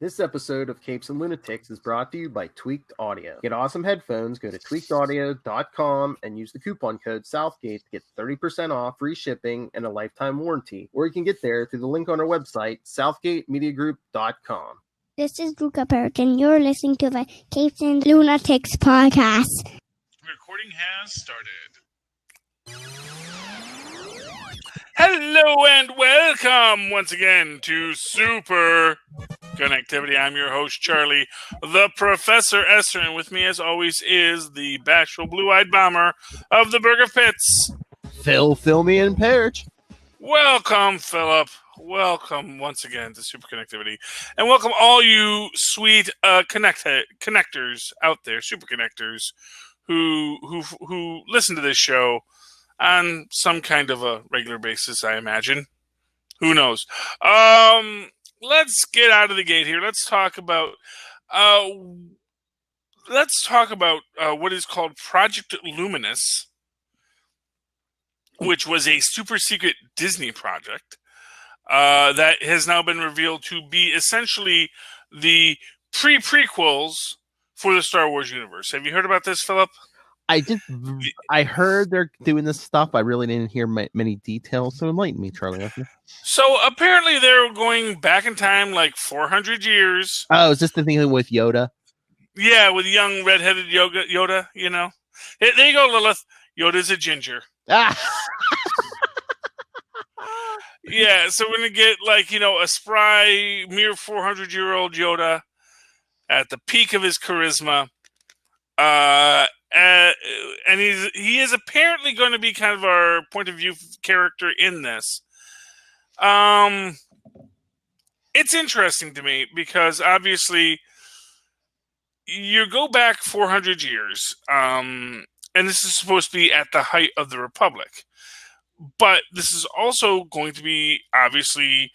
This episode of Capes and Lunatics is brought to you by Tweaked Audio. Get awesome headphones, go to tweakedaudio.com and use the coupon code Southgate to get 30% off, free shipping, and a lifetime warranty. Or you can get there through the link on our website, southgatemediagroup.com. This is Luca Perk, and you're listening to the Capes and Lunatics podcast. Recording has started. Hello and welcome once again to Super Connectivity. I'm your host, Charlie, the Professor Esther, and with me, as always, is the bashful blue-eyed bomber of the Burger Pits, Phil, Filmy, and Perch. Welcome, Philip. Welcome once again to Super Connectivity, and welcome all you sweet connectors out there, super connectors, who listen to this show on some kind of a regular basis, I imagine. Who knows? Let's get out of the gate here. Let's talk about what is called Project Luminous, which was a super secret Disney project that has now been revealed to be essentially the prequels for the Star Wars universe. Have you heard about this, Philip? I heard they're doing this stuff. I really didn't hear many details, so enlighten me, Charlie. So apparently they're going back in time like 400 years. Oh, is this the thing with Yoda? Yeah, with young redheaded Yoda, you know. Hey, there you go, Lilith. Yoda's a ginger. Ah. Yeah, so we're going to get a spry, mere 400-year-old Yoda at the peak of his charisma. And he is apparently going to be kind of our point of view character in this. It's interesting to me because obviously you go back 400 years, and this is supposed to be at the height of the Republic. But this is also going to be obviously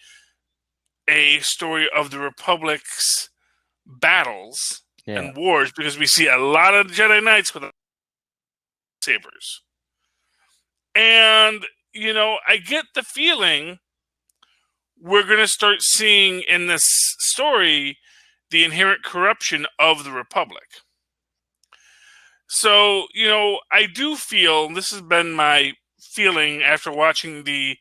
a story of the Republic's battles and wars, because we see a lot of Jedi Knights with sabers. And, I get the feeling we're going to start seeing in this story the inherent corruption of the Republic. So, I do feel, and this has been my feeling after watching the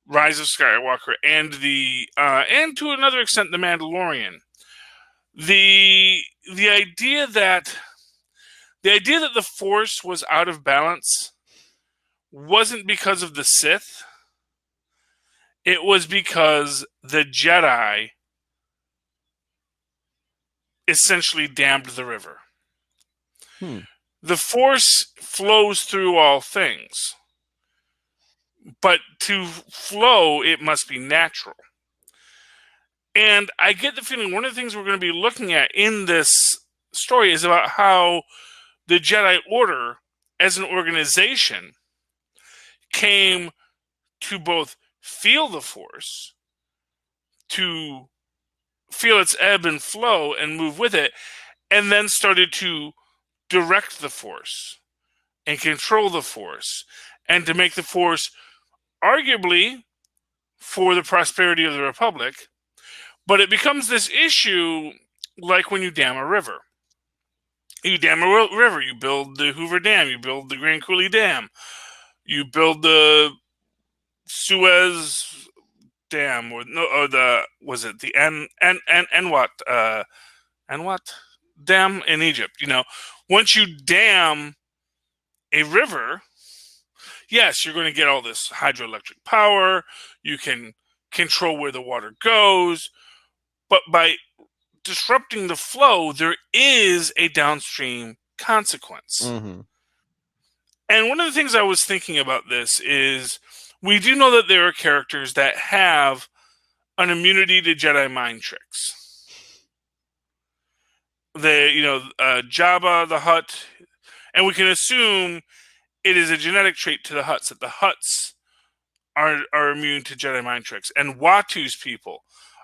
Rise of Skywalker and and to another extent the Mandalorian, the idea that the Force was out of balance wasn't because of the Sith. It was because the Jedi essentially dammed the river. The Force flows through all things. But to flow, it must be natural. And I get the feeling one of the things we're going to be looking at in this story is about how the Jedi Order, as an organization, came to both feel the Force, to feel its ebb and flow and move with it, and then started to direct the Force and control the Force and to make the Force arguably for the prosperity of the Republic. But it becomes this issue like when you dam a river. You dam a river, you build the Hoover Dam, you build the Grand Coulee Dam, you build the Suez Dam, Anwat Dam in Egypt. Once you dam a river, yes, you're going to get all this hydroelectric power. You can control where the water goes. But by disrupting the flow, there is a downstream consequence. Mm-hmm. And one of the things I was thinking about this is we do know that there are characters that have an immunity to Jedi mind tricks. Jabba the Hutt, and we can assume it is a genetic trait to the Hutts, that the Hutts are immune to Jedi mind tricks. And Watu's people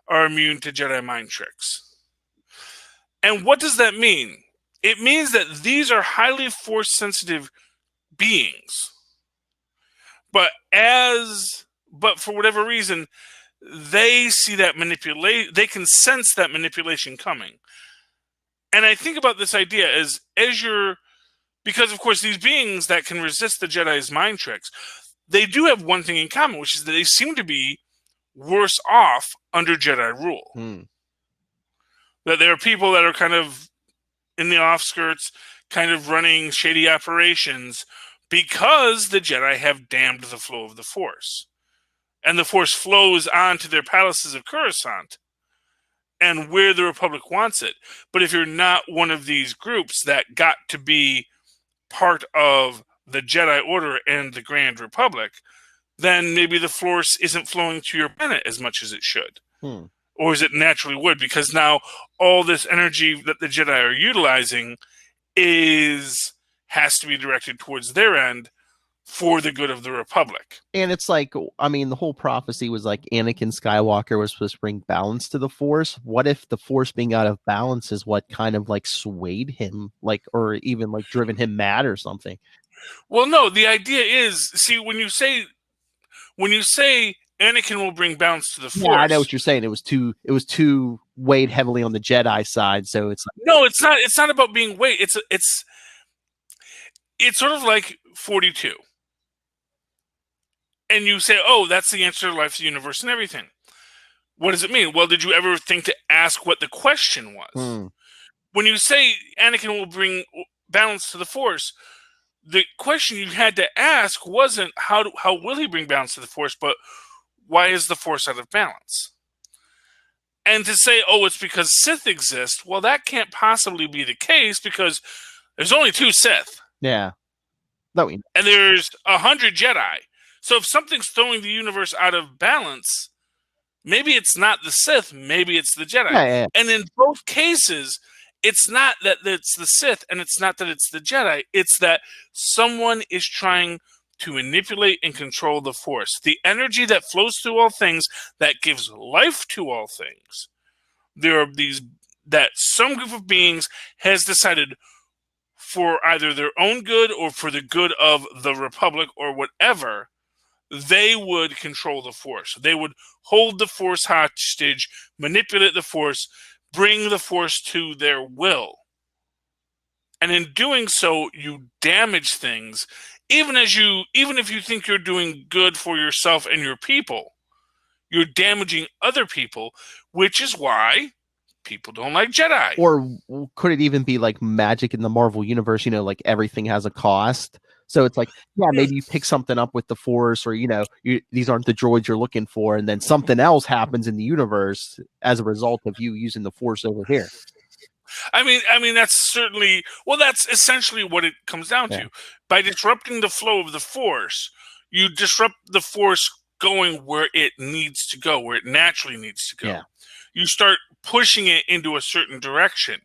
are immune to Jedi mind tricks. And what does that mean? It means that these are highly Force-sensitive beings. But for whatever reason, they see that they can sense that manipulation coming. And I think about this idea as because of course these beings that can resist the Jedi's mind tricks, they do have one thing in common, which is that they seem to be worse off under Jedi rule. That there are people that are kind of in the offskirts, kind of running shady operations because the Jedi have damned the flow of the Force. And the Force flows onto their palaces of Coruscant and where the Republic wants it. But if you're not one of these groups that got to be part of the Jedi Order and the Grand Republic, then maybe the Force isn't flowing to your planet as much as it should. Or as it naturally would, because now all this energy that the Jedi are utilizing has to be directed towards their end for the good of the Republic. And it's like, I mean, the whole prophecy was like Anakin Skywalker was supposed to bring balance to the Force. What if the Force being out of balance is what kind of like swayed him, like, or even like driven him mad or something? Well, no, the idea is, see, when you say Anakin will bring balance to the Force. Yeah, I know what you're saying. It was too weighed heavily on the Jedi side, so it's like, no, it's not. It's not about being weighed. It's sort of like 42. And you say, oh, that's the answer to life, the universe, and everything. What does it mean? Well, did you ever think to ask what the question was? When you say Anakin will bring balance to the Force, the question you had to ask wasn't how will he bring balance to the Force, but why is the Force out of balance? And to say, oh, it's because Sith exist, well, that can't possibly be the case because there's only 2 Sith. Yeah. No, and there's 100 Jedi. So if something's throwing the universe out of balance, maybe it's not the Sith, maybe it's the Jedi. Yeah. And in both cases, it's not that it's the Sith and it's not that it's the Jedi. It's that someone is trying to manipulate and control the Force. The energy that flows through all things, that gives life to all things. There are that some group of beings has decided for either their own good or for the good of the Republic or whatever, they would control the Force. They would hold the Force hostage, manipulate the Force, bring the Force to their will. And in doing so, you damage things. Even if you think you're doing good for yourself and your people, you're damaging other people, which is why people don't like Jedi. Or could it even be like magic in the Marvel universe? Like everything has a cost. So it's like, yeah, maybe you pick something up with the Force, or these aren't the droids you're looking for, and then something else happens in the universe as a result of you using the Force over here. I mean, that's essentially what it comes down to. By disrupting the flow of the Force, you disrupt the Force going where it needs to go, where it naturally needs to go. Yeah. You start pushing it into a certain direction.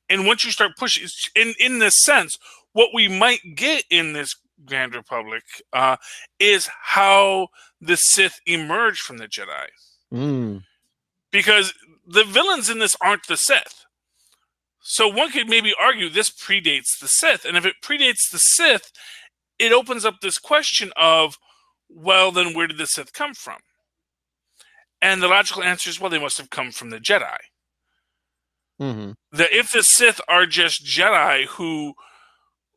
And once you start pushing, in this sense, what we might get in this Grand Republic is how the Sith emerged from the Jedi. Because the villains in this aren't the Sith. So one could maybe argue this predates the Sith. And if it predates the Sith, it opens up this question of, well, then where did the Sith come from? And the logical answer is, well, they must have come from the Jedi. That if the Sith are just Jedi who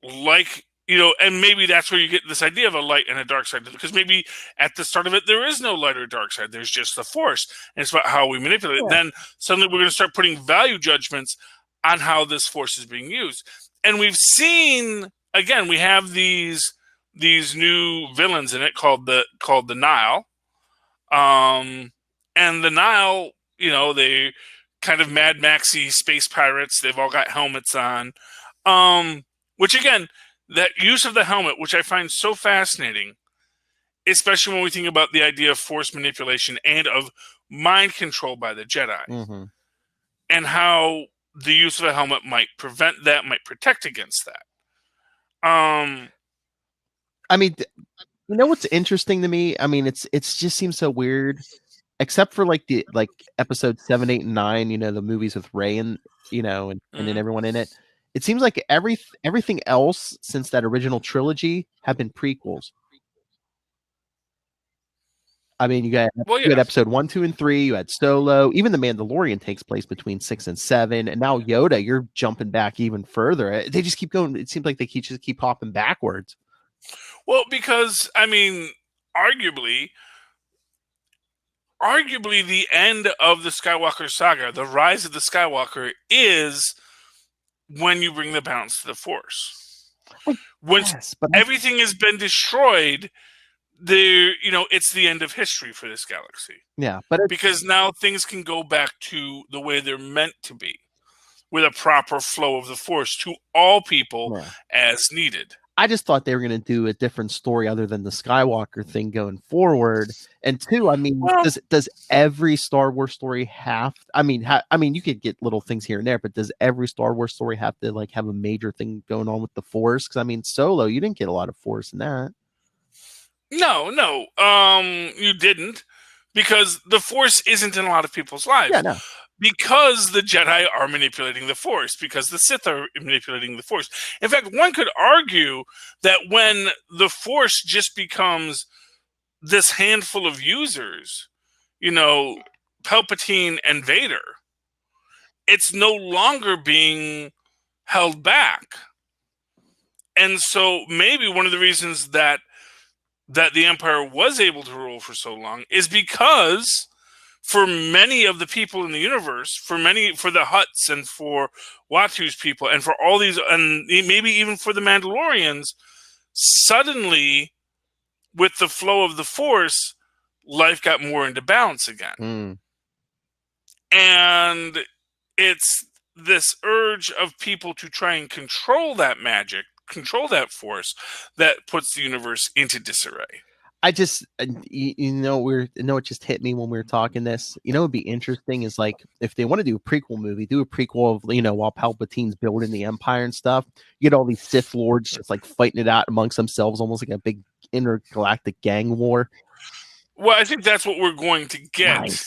and maybe that's where you get this idea of a light and a dark side, because maybe at the start of it, there is no light or dark side. There's just the Force. And it's about how we manipulate it. Then suddenly we're going to start putting value judgments on how this Force is being used. And we've seen, again, we have these new villains in it called the Nile. And the Nile, they kind of Mad Maxy space pirates. They've all got helmets on. Which again, that use of the helmet, which I find so fascinating, especially when we think about the idea of Force manipulation and of mind control by the Jedi, and how the use of a helmet might prevent that, might protect against that. I mean, what's interesting to me? I mean, it's just seems so weird, except for like episode 7, 8, and 9. The movies with Rey and and then everyone in it. It seems like everything else since that original trilogy have been prequels. I mean, you had episode 1, 2, and 3. You had Solo. Even the Mandalorian takes place between 6 and 7, and now Yoda. You're jumping back even further. They just keep going. It seems like they just keep hopping backwards. Well, because I mean, arguably, the end of the Skywalker saga, the rise of the Skywalker, is when you bring the balance to the Force. Once everything has been destroyed, it's the end of history for this galaxy. Yeah, but because now things can go back to the way they're meant to be, with a proper flow of the Force to all people as needed. I just thought they were going to do a different story other than the Skywalker thing going forward. And 2, I mean, does every Star Wars story have? I mean, you could get little things here and there, but does every Star Wars story have to like have a major thing going on with the Force? Because I mean, Solo, you didn't get a lot of Force in that. No, you didn't, because the Force isn't in a lot of people's lives. Yeah, no. Because the Jedi are manipulating the Force, because the Sith are manipulating the Force. In fact, one could argue that when the Force just becomes this handful of users, Palpatine and Vader, it's no longer being held back. And so maybe one of the reasons that the Empire was able to rule for so long is because for many of the people in the universe, for the Hutts and for Watu's people and for all these, and maybe even for the Mandalorians, suddenly with the flow of the Force, life got more into balance again. And it's this urge of people to try and control that magic, control that Force, that puts the universe into disarray. I just, it just hit me when we were talking this. It'd be interesting is like if they want to do a prequel movie, do a prequel of, while Palpatine's building the Empire and stuff. You get all these Sith Lords just like fighting it out amongst themselves, almost like a big intergalactic gang war. Well, I think that's what we're going to get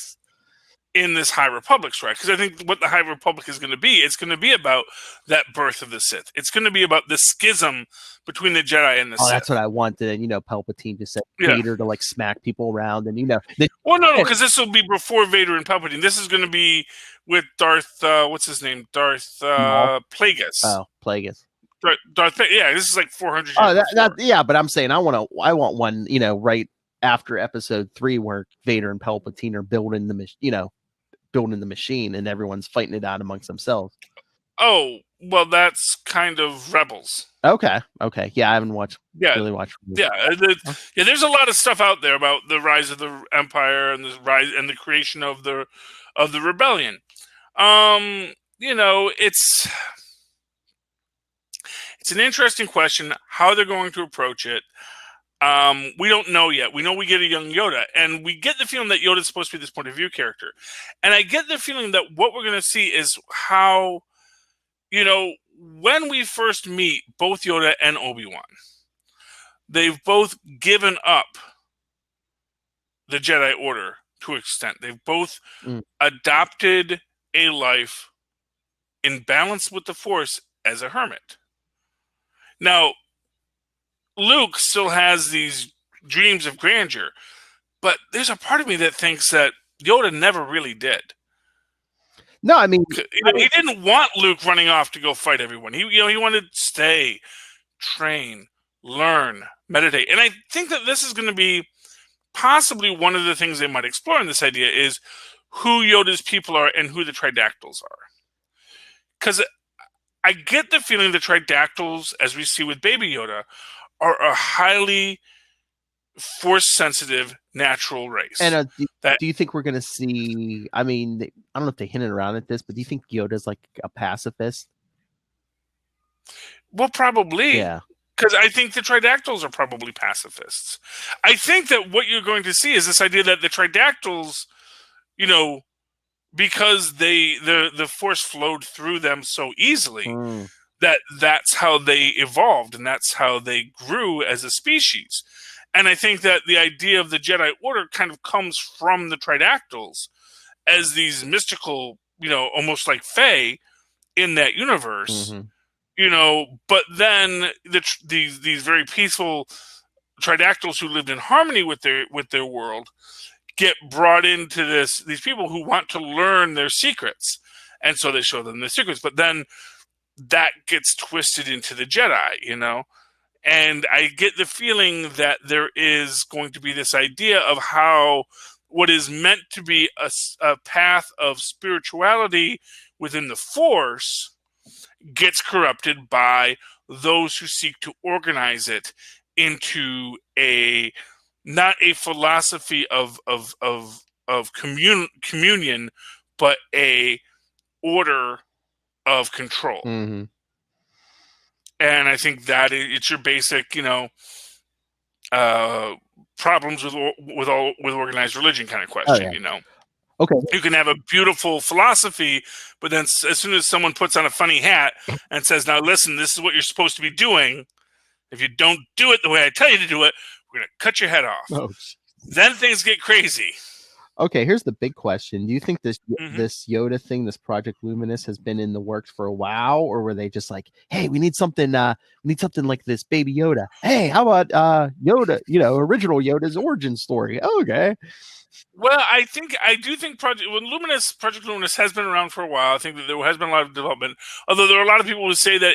in this High Republic strike, because I think what the High Republic is going to be, it's going to be about that birth of the Sith. It's going to be about the schism between the Jedi and the Sith. That's what I wanted. And, Palpatine just said Vader to like smack people around. And, no, because this will be before Vader and Palpatine. This is going to be with Darth, what's his name? Darth Plagueis. Oh, Plagueis. Darth Plagueis. This is like 400 years but I'm saying I want one, right after episode 3 where Vader and Palpatine are building the machine and everyone's fighting it out amongst themselves. Oh, well, that's kind of Rebels. Okay. Yeah, I haven't really watched. There's a lot of stuff out there about the rise of the Empire and the rise and the creation of the rebellion. It's an interesting question how they're going to approach it. We don't know yet. We know we get a young Yoda, and we get the feeling that Yoda's supposed to be this point of view character. And I get the feeling that what we're going to see is how, when we first meet both Yoda and Obi-Wan, they've both given up the Jedi Order to an extent. They've both adopted a life in balance with the Force as a hermit. Now, Luke still has these dreams of grandeur, but there's a part of me that thinks that Yoda never really did. No, I mean, he didn't want Luke running off to go fight everyone. He wanted to stay, train, learn, meditate. And I think that this is going to be possibly one of the things they might explore in this idea is who Yoda's people are and who the Tridactyls are. Because I get the feeling the Tridactyls, as we see with Baby Yoda, are a highly Force-sensitive natural race. And do you think we're going to see, I mean, I don't know if they hinted around at this, but do you think Yoda's like a pacifist? Well, probably. Yeah. Because I think the Tridactyls are probably pacifists. I think that what you're going to see is this idea that the Tridactyls, because the Force flowed through them so easily, that's how they evolved and that's how they grew as a species. And I think that the idea of the Jedi Order kind of comes from the Tridactyls as these mystical, almost like Fae in that universe, but then these very peaceful tridactyls who lived in harmony with their world get brought into these people who want to learn their secrets, and so they show them the secrets. But then that gets twisted into the Jedi, and I get the feeling that there is going to be this idea of how what is meant to be a path of spirituality within the Force gets corrupted by those who seek to organize it into not a philosophy of communion, but a order of control. Mm-hmm. And I think that it's your basic, problems with organized religion kind of question. Okay. You can have a beautiful philosophy, but then as soon as someone puts on a funny hat and says, "Now listen, this is what you're supposed to be doing. If you don't do it the way I tell you to do it, we're going to cut your head off." Oh, then things get crazy. Okay, here's the big question. Do you think this Yoda thing, this Project Luminous, has been in the works for a while, or were they just like, "Hey, we need something like this Baby Yoda. Hey, how about Yoda? Original Yoda's origin story." Okay. Well, I do think Project Luminous has been around for a while. I think that there has been a lot of development. Although there are a lot of people who say that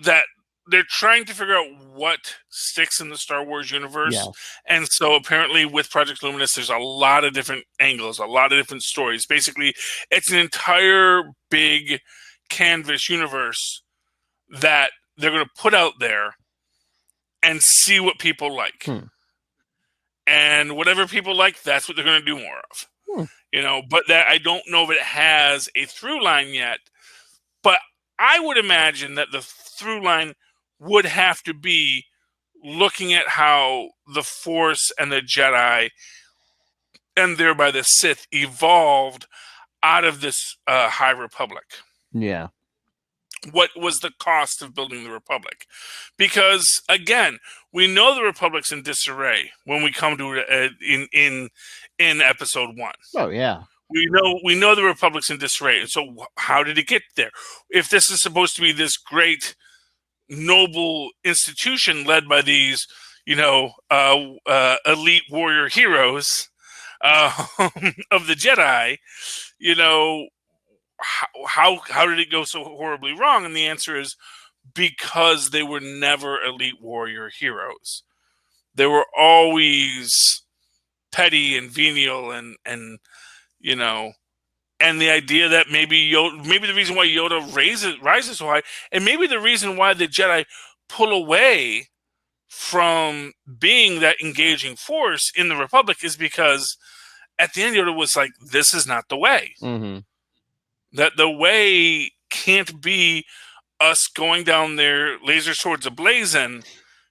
that they're trying to figure out what sticks in the Star Wars universe. Yeah. And so apparently with Project Luminous, there's a lot of different angles, a lot of different stories. Basically, it's an entire big canvas universe that they're going to put out there and see what people like. And whatever people like, that's what they're going to do more of. But that I don't know if it has a through line yet. But I would imagine that the through line would have to be looking at how the Force and the Jedi, and thereby the Sith, evolved out of this High Republic. Yeah. What was the cost of building the Republic? Because again, we know the Republic's in disarray when we come to in Episode 1. Oh yeah. We know the Republic's in disarray, and so how did it get there? If this is supposed to be this great, noble institution led by these, elite warrior heroes of the Jedi, how did it go so horribly wrong? And the answer is because they were never elite warrior heroes. They were always petty and venial, and and the idea that maybe the reason why Yoda rises so high, and maybe the reason why the Jedi pull away from being that engaging force in the Republic is because at the end Yoda was like, "This is not the way." Mm-hmm. That the way can't be us going down there, laser swords ablazing,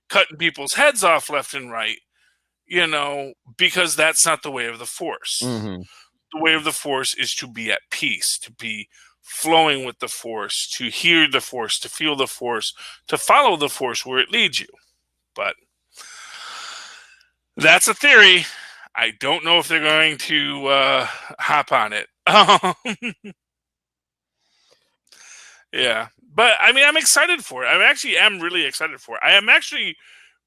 cutting people's heads off left and right, because that's not the way of the Force. Mm-hmm. The way of the Force is to be at peace, to be flowing with the Force, to hear the Force, to feel the Force, to follow the Force where it leads you. But that's a theory. I don't know if they're going to hop on it. Yeah. But, I'm excited for it. I'm really excited for it. I am actually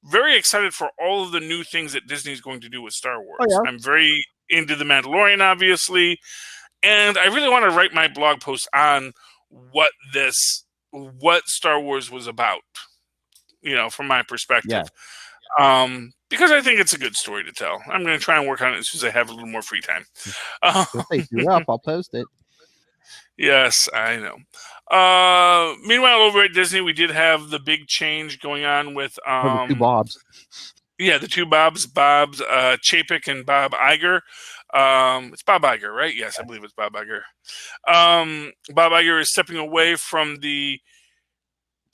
very excited for all of the new things that Disney's going to do with Star Wars. Oh, yeah. I'm very into The Mandalorian, obviously. And I really want to write my blog post on what Star Wars was about, from my perspective. Yeah. Because I think it's a good story to tell. I'm going to try and work on it as soon as I have a little more free time. If they do up, I'll post it. Yes, I know. Meanwhile, over at Disney, we did have the big change going on with the two Bobs. Yeah, the two Bobs, Chapek and Bob Iger. It's Bob Iger, right? Yes, I believe it's Bob Iger. Bob Iger is stepping away from the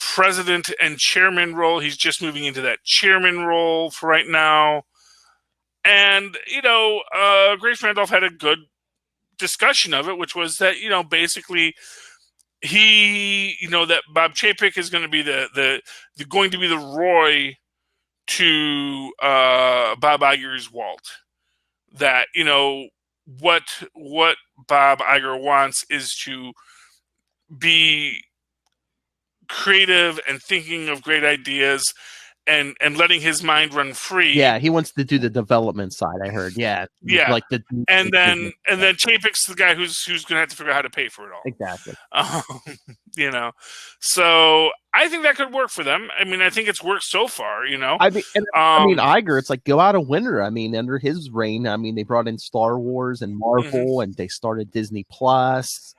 president and chairman role. He's just moving into that chairman role for right now. And, Grace Randolph had a good discussion of it, which was that, basically that Bob Chapek is going to be the Roy to Bob Iger's Walt. That, what Bob Iger wants is to be creative and thinking of great ideas and letting his mind run free. Yeah, he wants to do the development side. I heard. Yeah, Yeah. like and then Chapek's the guy who's going to have to figure out how to pay for it all. Exactly. You know, so I think that could work for them. I mean, I think it's worked so far. You know, I mean, Iger, it's like go out a winner. I mean, under his reign, I mean, they brought in Star Wars and Marvel, and they started Disney Plus.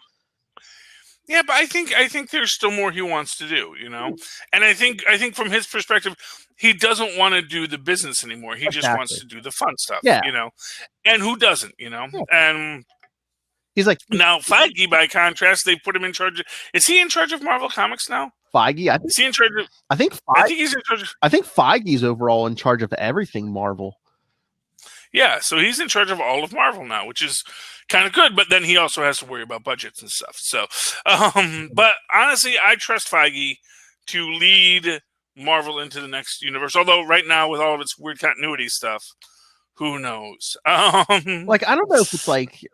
Yeah, but I think there's still more he wants to do, you know, and I think from his perspective, he doesn't want to do the business anymore. He just wants to do the fun stuff, you know, and who doesn't, you know? Yeah. And he's like now Feige, by contrast, they put him in charge. Is he in charge of Marvel Comics now? Feige, is he in charge of? I think he's in charge. I think Feige's overall in charge of everything Marvel. Yeah, so he's in charge of all of Marvel now, which is kind of good. But then he also has to worry about budgets and stuff. So, but honestly, I trust Feige to lead Marvel into the next universe. Although right now, with all of its weird continuity stuff, who knows? Like, I don't know if it's like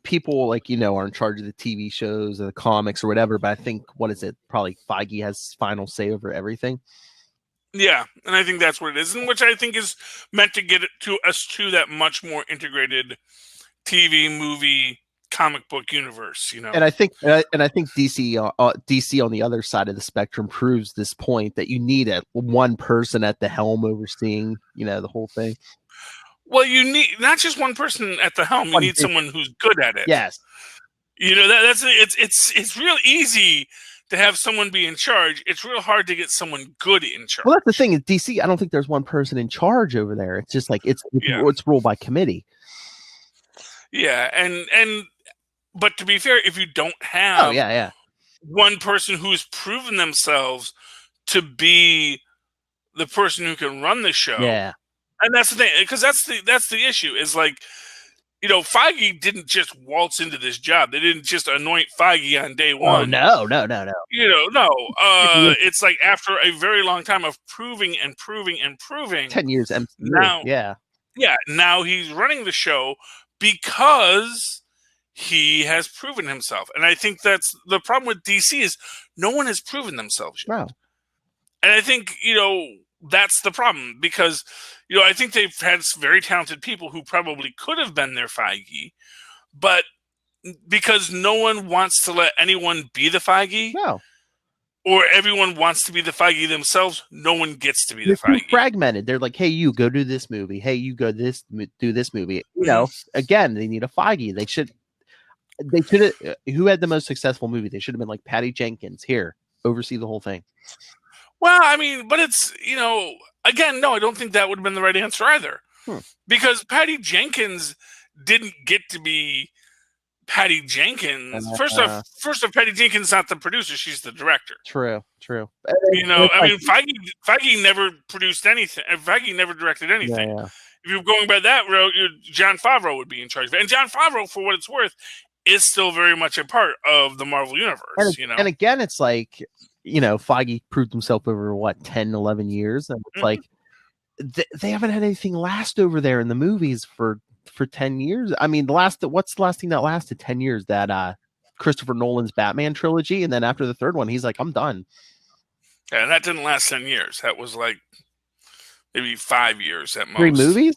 people like, you know, are in charge of the TV shows or the comics or whatever. But I think, what is it? Probably Feige has final say over everything. Yeah, and I think that's what it is, and which I think is meant to get it to us to that much more integrated TV, movie, comic book universe, you know. And I think DC on the other side of the spectrum proves this point that you need one person at the helm overseeing, you know, the whole thing. Well, you need not just one person at the helm; you need someone who's good at it. Yes, you know it's real easy to have someone be in charge. It's real hard to get someone good in charge. Well, that's the thing. Is DC, I don't think there's one person in charge over there. It's just like it's ruled by committee. Yeah, and but to be fair, if you don't have one person who's proven themselves to be the person who can run the show, and that's the thing, because that's the issue. Is like, you know, Feige didn't just waltz into this job. They didn't just anoint Feige on day one. Oh, no. You know, no. It's like after a very long time of proving and proving and proving. 10 years. Now, now he's running the show because he has proven himself. And I think that's the problem with DC is no one has proven themselves yet. No. And I think, you know, that's the problem because, you know, I think they've had very talented people who probably could have been their Feige, but because no one wants to let anyone be the Feige, or everyone wants to be the Feige themselves, no one gets to be the Feige. Fragmented. They're like, hey, you go do this movie. Hey, you go do this movie. You know, again, they need a Feige. They should have. Who had the most successful movie? They should have been like Patty Jenkins. Here, oversee the whole thing. Well, I mean, but it's, you know, again, no, I don't think that would have been the right answer either. Because Patty Jenkins didn't get to be Patty Jenkins. First off, Patty Jenkins is not the producer; she's the director. True. You know, I mean, Feige never produced anything. Feige never directed anything. Yeah. If you're going by that route, Jon Favreau would be in charge of it. And Jon Favreau, for what it's worth, is still very much a part of the Marvel Universe. And again, it's like, you know, Feige proved himself over 10, 11 years. And it's like, they haven't had anything last over there in the movies for 10 years. I mean, what's the last thing that lasted 10 years? That Christopher Nolan's Batman trilogy. And then after the third one, he's like, I'm done. Yeah, and that didn't last 10 years. That was like maybe 5 years at most. 3 movies?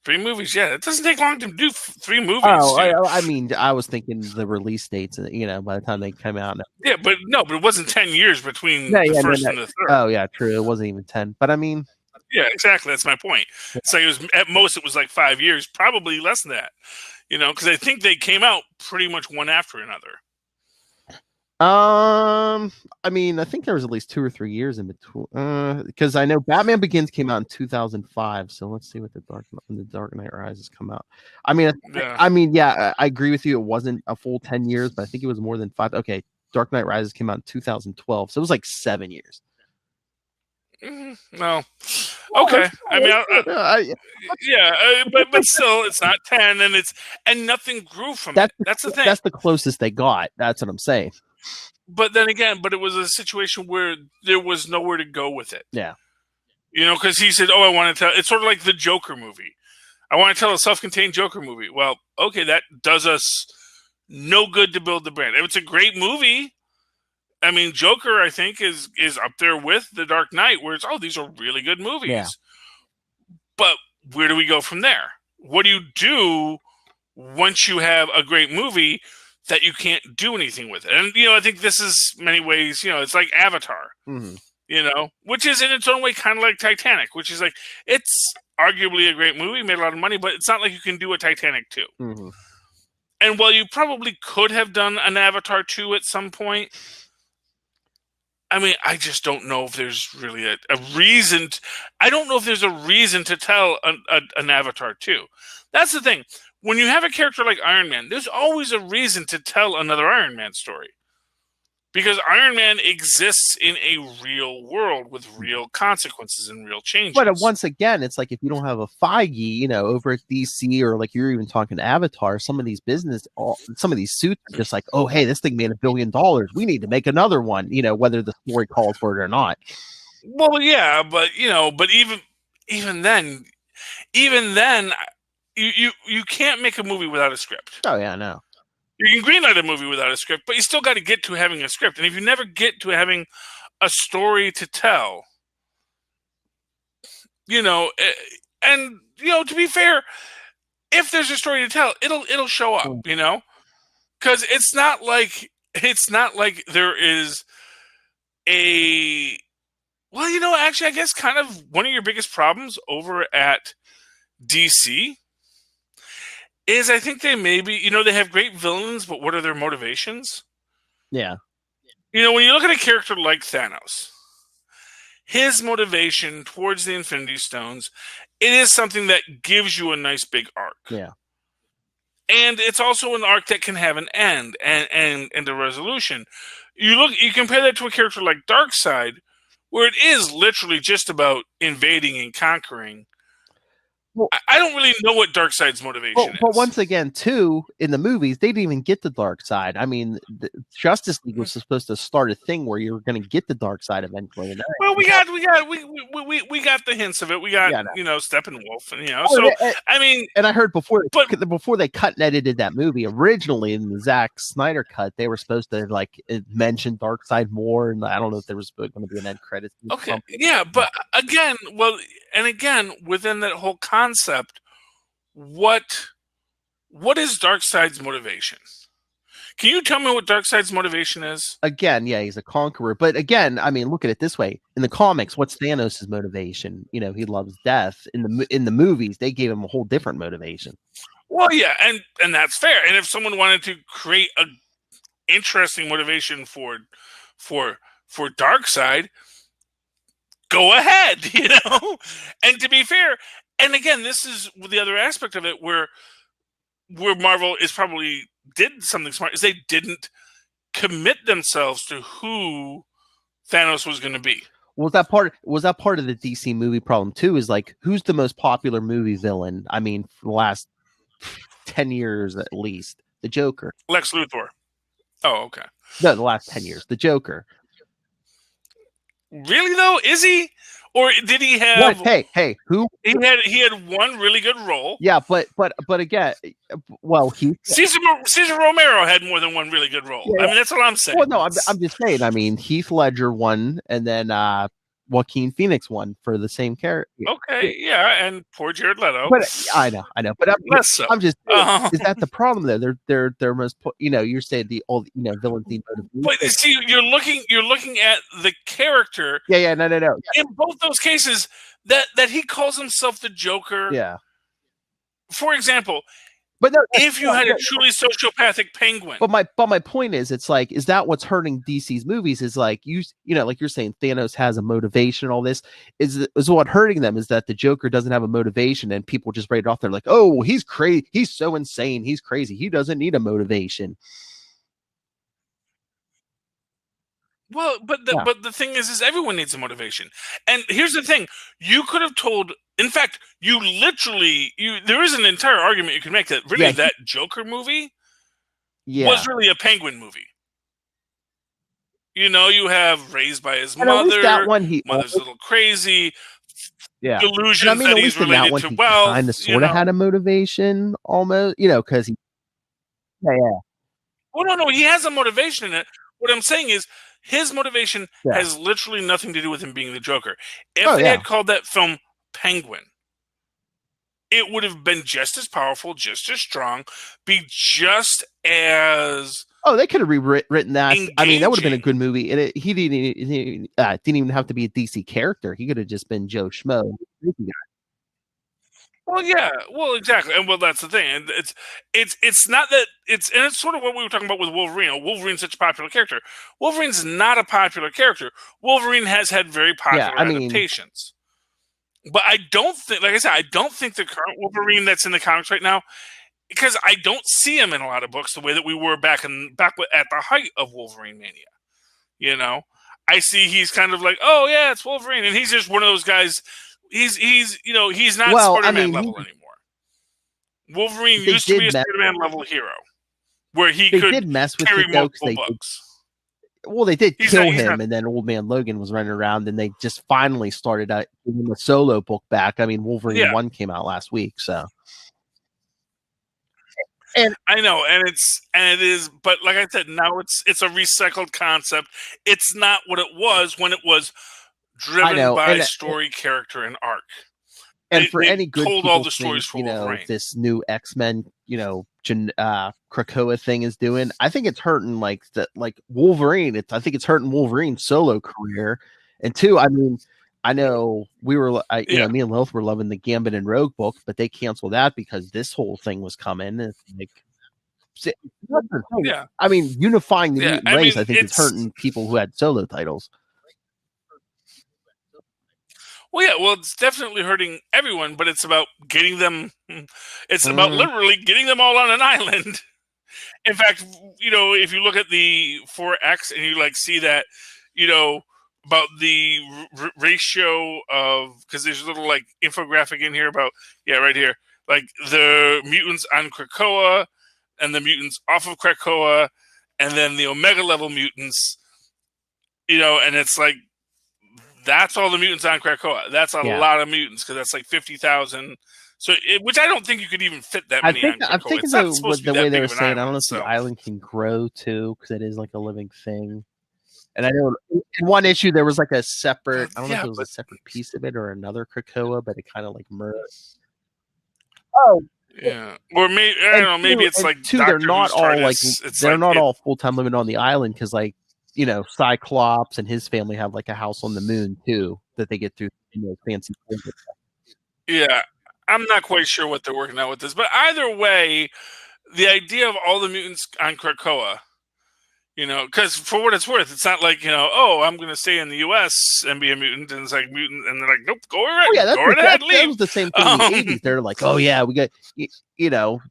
3 movies, yeah. It doesn't take long to do 3 movies. Oh, I mean, I was thinking the release dates, you know, by the time they come out. Yeah, but it wasn't 10 years between the first and the third. Oh, yeah, true. It wasn't even 10. But I mean... Yeah, exactly. That's my point. It's like at most it was like 5 years, probably less than that. You know, because I think they came out pretty much one after another. I mean, I think there was at least 2 or 3 years in between. Because I know Batman Begins came out in 2005. So let's see what the Dark Knight Rises come out. I mean, I agree with you. It wasn't a full 10 years, but I think it was more than 5. Okay, Dark Knight Rises came out in 2012, so it was like 7 years. No. Okay. I mean, but still, it's not 10, and nothing grew from it. That's the thing. That's the closest they got. That's what I'm saying. But then again, it was a situation where there was nowhere to go with it. Yeah. You know, because he said, I want to tell. It's sort of like the Joker movie. I want to tell a self-contained Joker movie. Well, okay, that does us no good to build the brand. If it's a great movie, I mean, Joker, I think, is up there with The Dark Knight, where it's, these are really good movies. Yeah. But where do we go from there? What do you do once you have a great movie that you can't do anything with it? And, I think this is many ways, it's like Avatar, which is in its own way kind of like Titanic, which is like, it's arguably a great movie, made a lot of money, but it's not like you can do a Titanic 2. Mm-hmm. And while you probably could have done an Avatar 2 at some point, I mean, I just don't know if there's really a reason. I don't know if there's a reason to tell an Avatar 2. That's the thing. When you have a character like Iron Man, there's always a reason to tell another Iron Man story. Because Iron Man exists in a real world with real consequences and real changes. But once again, it's like if you don't have a Feige, over at DC, or like you're even talking Avatar, some of these suits are just like, oh, hey, this thing made $1 billion. We need to make another one, whether the story calls for it or not. Well, yeah, but but even then, you can't make a movie without a script. Oh yeah, I know. You can greenlight a movie without a script, but you still got to get to having a script. And if you never get to having a story to tell, and to be fair, if there's a story to tell, it'll show up, because it's not like there is a, well, actually, I guess kind of one of your biggest problems over at DC is I think they maybe, they have great villains, but what are their motivations? Yeah. When you look at a character like Thanos, his motivation towards the Infinity Stones, it is something that gives you a nice big arc. Yeah. And it's also an arc that can have an end and a resolution. You compare that to a character like Darkseid, where it is literally just about invading and conquering. Well, I don't really know what Darkseid's motivation is. But once again, too, in the movies, they didn't even get the Darkseid. I mean, Justice League was supposed to start a thing where you were going to get the Darkseid eventually. Well, we got the hints of it. We got Steppenwolf, and I mean, and I heard before they cut and edited that movie originally in the Zack Snyder cut, they were supposed to mention Darkseid more, and I don't know if there was going to be an end credits. Okay, yeah, but again, within that whole concept, what is Darkseid's motivation? Can you tell me what Darkseid's motivation is? Again, yeah, he's a conqueror. But again, I mean, look at it this way. In the comics, what's Thanos' motivation? He loves death. In the movies, they gave him a whole different motivation. Well, yeah, and that's fair. And if someone wanted to create a interesting motivation for Darkseid, go ahead, And to be fair, and again, this is the other aspect of it where Marvel is probably did something smart, is they didn't commit themselves to who Thanos was going to be. Was that part of the DC movie problem too? Is like, who's the most popular movie villain? I mean, for the last 10 years at least, the Joker. Lex Luthor. Oh, okay. No, the last 10 years, the Joker. Really though? Is he? Or did he have? What? Hey, who? He had one really good role. Yeah, but again, well, Cesar Romero had more than one really good role. Yeah. I mean, that's what I'm saying. Well, no, I'm just saying. I mean, Heath Ledger won, and then Joaquin Phoenix won for the same character. Okay, yeah, and poor Jared Leto. But I know. But I'm just. Is that the problem though? They're most. You're saying the old villain theme. But see, you're looking at the character. Yeah, no. In both those cases, that he calls himself the Joker. Yeah. For example. But no, if you had a truly sociopathic Penguin. But my point is, it's like, is that what's hurting DC's movies? Is like like you're saying Thanos has a motivation. All this is what hurting them is that the Joker doesn't have a motivation, and people just write it off. They're like, oh, he's crazy. He's so insane. He's crazy. He doesn't need a motivation. Well, but the thing is everyone needs a motivation. And here's the thing: you could have told. In fact, there is an entire argument you can make that really that Joker movie was really a Penguin movie. You have raised by his mother. That one, mother's a little crazy. Yeah, delusions that he's related to wealth. Kind of, sort of had a motivation, almost. Because he. Yeah. Well, no, he has a motivation in it. what I'm saying is his motivation Yeah. has literally nothing to do with him being the Joker. If Oh, they yeah. had called that film Penguin, it would have been just as powerful, just as strong, be just as Oh, they could have rewritten that. I mean, that would have been a engaging. good movie. And he didn't even have to be a DC character. He could have just been Joe Schmo. Well, yeah, well, exactly, and well, that's the thing, and it's not that and it's sort of what we were talking about with Wolverine. Wolverine's such a popular character. Wolverine's not a popular character. Wolverine has had very popular adaptations, but I don't think, like I said, I don't think the current Wolverine that's in the comics right now, because I don't see him in a lot of books the way that we were back at the height of Wolverine mania. You know, I see he's kind of like, oh yeah, it's Wolverine, and he's just one of those guys. He's not Spider-Man level anymore. Wolverine used to be a Spider-Man level hero, where he could mess with carry it, though, multiple books. They did kill him, and then Old Man Logan was running around, and they just finally started giving the solo book back. I mean, Wolverine 1 came out last week, so. And I know, and it is, but like I said, now it's a recycled concept. It's not what it was when it was driven by story, character, and arc. And for any good told people all the stories for Wolverine. This new X-Men, Krakoa thing is doing, I think it's hurting Wolverine. I think it's hurting Wolverine's solo career. And 2, I mean, I know we were, me and Lilith were loving the Gambit and Rogue book, but they canceled that because this whole thing was coming. And I mean, unifying the mutant race, I think it's hurting people who had solo titles. Well, yeah, well, it's definitely hurting everyone, but it's about getting them. It's about literally getting them all on an island. In fact, if you look at the 4X and you see that, about the ratio of, because there's a little infographic in here about, right here, the mutants on Krakoa and the mutants off of Krakoa, and then the Omega level mutants, and it's that's all the mutants on Krakoa. That's a lot of mutants, because that's 50,000. So, which I don't think you could even fit that many on Krakoa. I'm thinking the way they were saying, I don't know if the island can grow too, because it is a living thing. And I know in one issue there was a separate, I don't know if it was a separate piece of it or another Krakoa, but it kind of merged. Oh, yeah. Or maybe I don't know. Maybe it's two. They're not all they're not all full time living on the island, because Cyclops and his family have a house on the moon too that they get through fancy things. Yeah, I'm not quite sure what they're working out with this, but either way, the idea of all the mutants on Krakoa, because for what it's worth, it's not oh, I'm going to stay in the U.S. and be a mutant, and it's mutant, and they're nope, go right, go right ahead, leave. That was the same thing in the 80s. They're oh yeah, we got,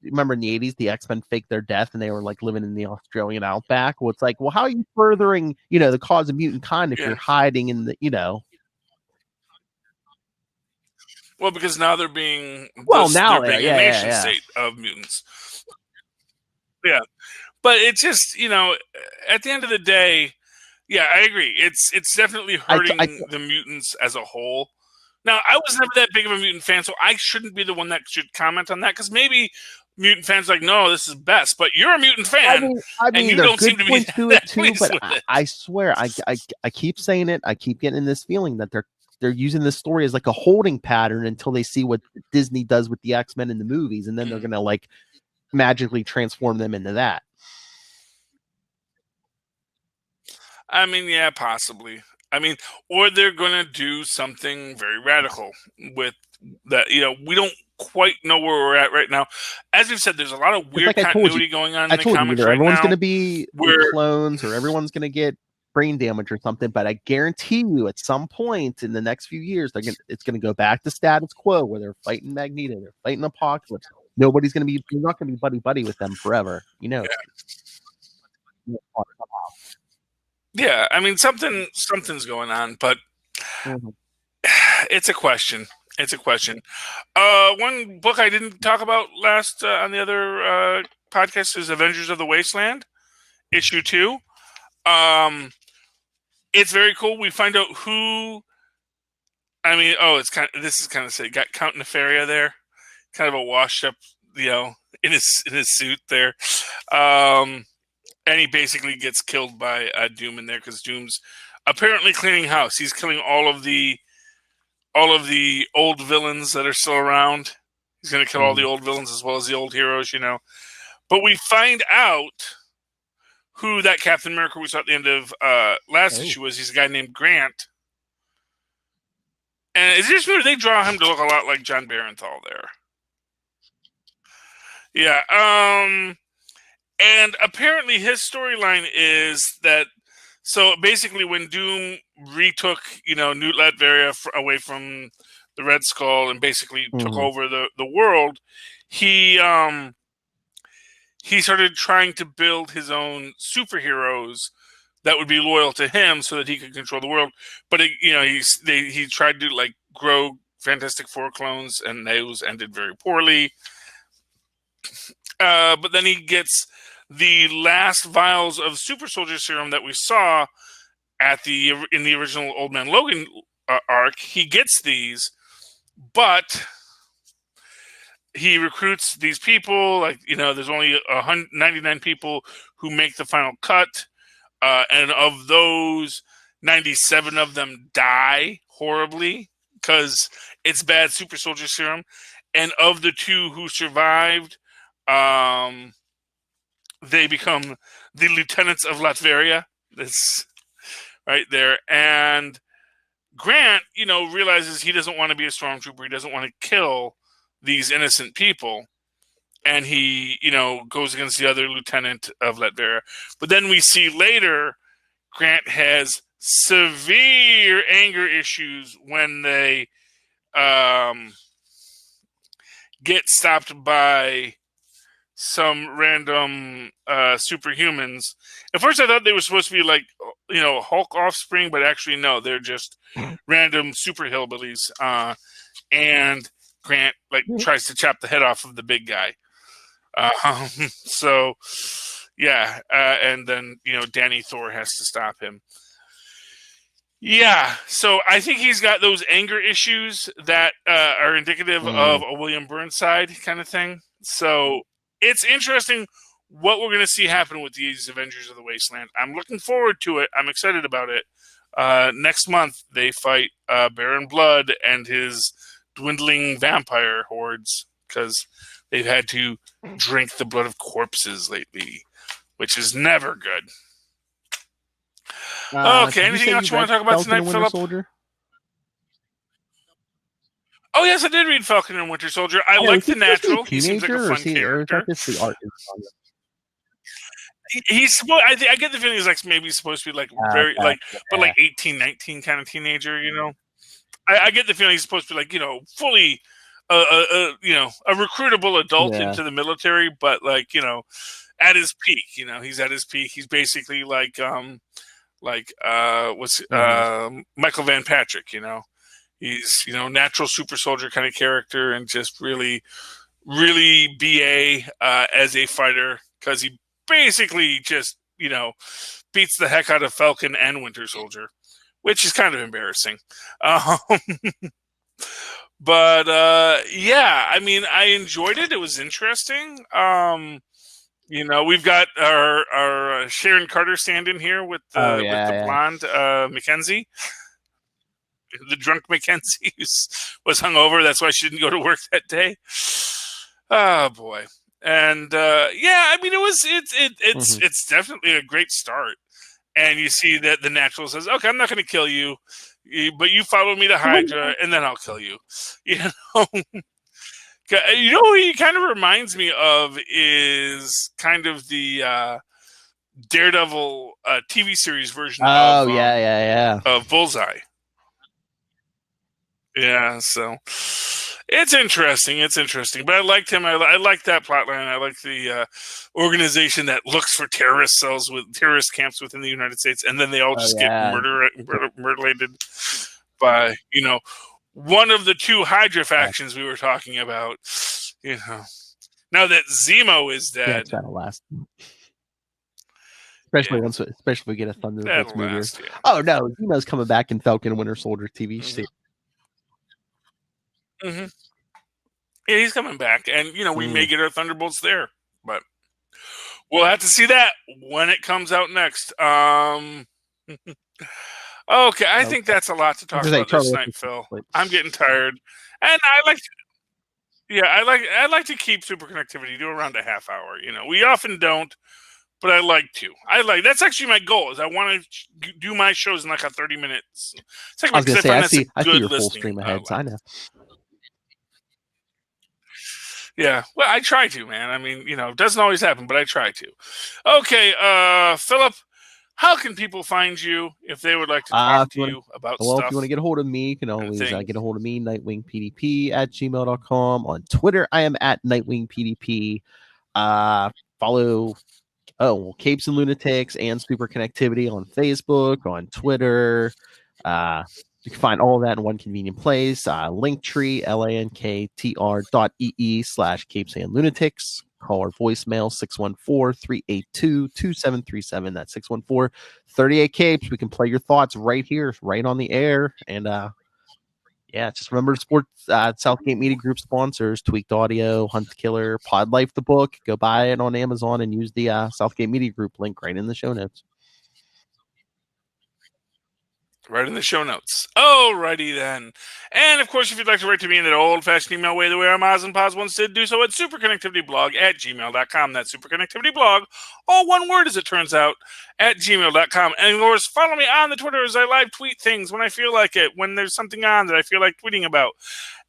remember in the 80s, the X-Men faked their death, and they were living in the Australian outback. Well, it's well, how are you furthering, the cause of mutant kind if you're hiding in the, Well, because now they're being now they're being a nation state of mutants. Yeah. But it's just, at the end of the day, I agree. It's definitely hurting the mutants as a whole. Now, I was never that big of a mutant fan, so I shouldn't be the one that should comment on that, because maybe mutant fans are no, this is best. But you're a mutant fan, and you don't seem to be that pleased with it. I swear, I keep saying it. I keep getting this feeling that they're using this story as a holding pattern until they see what Disney does with the X-Men in the movies, and then they're gonna magically transform them into that. I mean, yeah, possibly. I mean, or they're going to do something very radical with that. We don't quite know where we're at right now. As we've said, there's a lot of weird continuity going on in the comics right now. Everyone's going to be clones, or everyone's going to get brain damage or something. But I guarantee you, at some point in the next few years, it's going to go back to status quo, where they're fighting Magneto, they're fighting Apocalypse. You're not going to be buddy with them forever. Yeah, I mean, something's going on, but it's a question. It's a question. One book I didn't talk about last on the other podcast is Avengers of the Wasteland, issue 2. It's very cool. We find out who. I mean, this is kind of sick. Got Count Nefaria there, kind of a washed up, in his suit there. And he basically gets killed by Doom in there because Doom's apparently cleaning house. He's killing all of the old villains that are still around. He's going to kill all the old villains as well as the old heroes, you know. But we find out who that Captain America we saw at the end of last issue was. He's a guy named Grant. And it's just weird. They draw him to look a lot like John Barenthal there. Yeah. And apparently his storyline is that, so basically when Doom retook, you know, New Latveria away from the Red Skull and basically took over the world, he started trying to build his own superheroes that would be loyal to him so that he could control the world. But he tried to like grow Fantastic Four clones, and those ended very poorly. But then he gets the last vials of Super Soldier Serum that we saw in the original Old Man Logan arc. He gets these, but he recruits these people. Like, you know, there's only 199 people who make the final cut. And of those, 97 of them die horribly because it's bad Super Soldier Serum. And of the 2 who survived, they become the lieutenants of Latveria. That's right there. And Grant, you know, realizes he doesn't want to be a stormtrooper. He doesn't want to kill these innocent people. And he, you know, goes against the other lieutenant of Latveria. But then we see later, Grant has severe anger issues when they get stopped by some random superhumans. At first I thought they were supposed to be like, you know, Hulk offspring, but actually no, they're just random super hillbillies. And Grant like tries to chop the head off of the big guy. So yeah, and then, you know, Danny Thor has to stop him. Yeah, so I think he's got those anger issues that are indicative of a William Burnside kind of thing. So it's interesting what we're going to see happen with these Avengers of the Wasteland. I'm looking forward to it. I'm excited about it. Next month, they fight Baron Blood and his dwindling vampire hordes because they've had to drink the blood of corpses lately, which is never good. Okay, anything else you want to talk about tonight, Philip? Soldier? Oh, yes, I did read Falcon and Winter Soldier. I like the Natural. He seems like a fun character. He's. I get the feeling he's like maybe supposed to be like very like 18, 19 kind of teenager. You know, I get the feeling he's supposed to be like, you know, fully, you know, a recruitable adult into the military, but like, you know, at his peak. You know, he's at his peak. He's basically like Michael Van Patrick. You know. He's, you know, natural super soldier kind of character and just really, really BA as a fighter because he basically just, you know, beats the heck out of Falcon and Winter Soldier, which is kind of embarrassing. But yeah, I mean, I enjoyed it. It was interesting. You know, we've got our Sharon Carter stand-in here with the blonde Mackenzie. The drunk Mackenzie was hungover. That's why she didn't go to work that day. Oh boy! And yeah, I mean, it's definitely a great start. And you see that the Natural says, "Okay, I'm not going to kill you, but you follow me to Hydra, and then I'll kill you." You know, you know who he kind of reminds me of is kind of the Daredevil TV series version. Of Bullseye. Yeah, so it's interesting. It's interesting, but I liked him. I like that plotline. I like the organization that looks for terrorist cells with terrorist camps within the United States, and then they all just get murdered by, you know, one of the 2 Hydra factions we were talking about. You know, now that Zemo is dead, it's gotta last. Especially if we get a Thunderbolts movie. Oh no, Zemo's coming back in Falcon and Winter Soldier TV series. Mm-hmm. Yeah, he's coming back, and you know we may get our Thunderbolts there, but We'll have to see that when it comes out next. Okay, I think that's a lot to talk about this night, Phil. I'm getting tired, and I like to keep super connectivity to around a half hour. We often don't, but I like to. That's actually my goal. Is I want to do my shows in like a 30 minutes. I was going to say, I see your full stream ahead. So I know. Yeah, well, I try to, man. I mean, it doesn't always happen, but I try to. Okay, Philip, how can people find you if they would like to talk to you about stuff? Well, if you want to get a hold of me, you can always get a hold of me, nightwingpdp@gmail.com. On Twitter, I am at nightwingpdp. Follow Capes and Lunatics and Super Connectivity on Facebook, on Twitter. You can find all of that in one convenient place. Linktree, linktr.ee/capesandlunatics. Call our voicemail, 614-382-2737. That's 614-38 Capes. We can play your thoughts right here, right on the air. And just remember to support Southgate Media Group sponsors, Tweaked Audio, Hunt Killer, Pod Life the book. Go buy it on Amazon and use the Southgate Media Group link right in the show notes. Right in the show notes. Alrighty then. And of course, if you'd like to write to me in that old-fashioned email way, the way our Moz and Poz once did, do so at superconnectivityblog@gmail.com. That's superconnectivityblog, all one word as it turns out, at gmail.com. And of course, follow me on the Twitter as I live tweet things when I feel like it, when there's something on that I feel like tweeting about.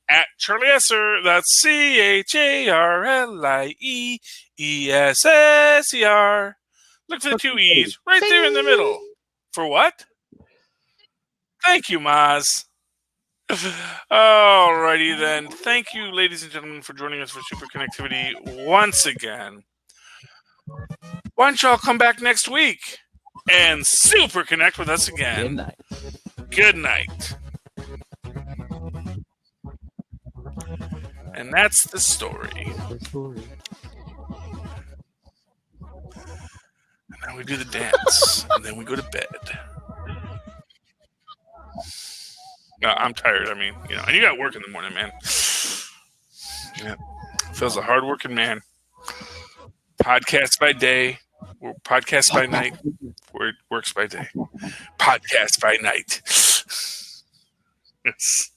At Charlie Esser, that's CharlieEsser. Look for the two E's right there in the middle. For what? Thank you, Maz. Alrighty then. Thank you, ladies and gentlemen, for joining us for Super Connectivity once again. Why don't y'all come back next week and super connect with us again? Good night. And that's the story. And now we do the dance, and then we go to bed. No, I'm tired. I mean, and you got work in the morning, man. Yeah. Phil's a hardworking man. Podcast by day, podcast by night, works by day. Podcast by night. Yes.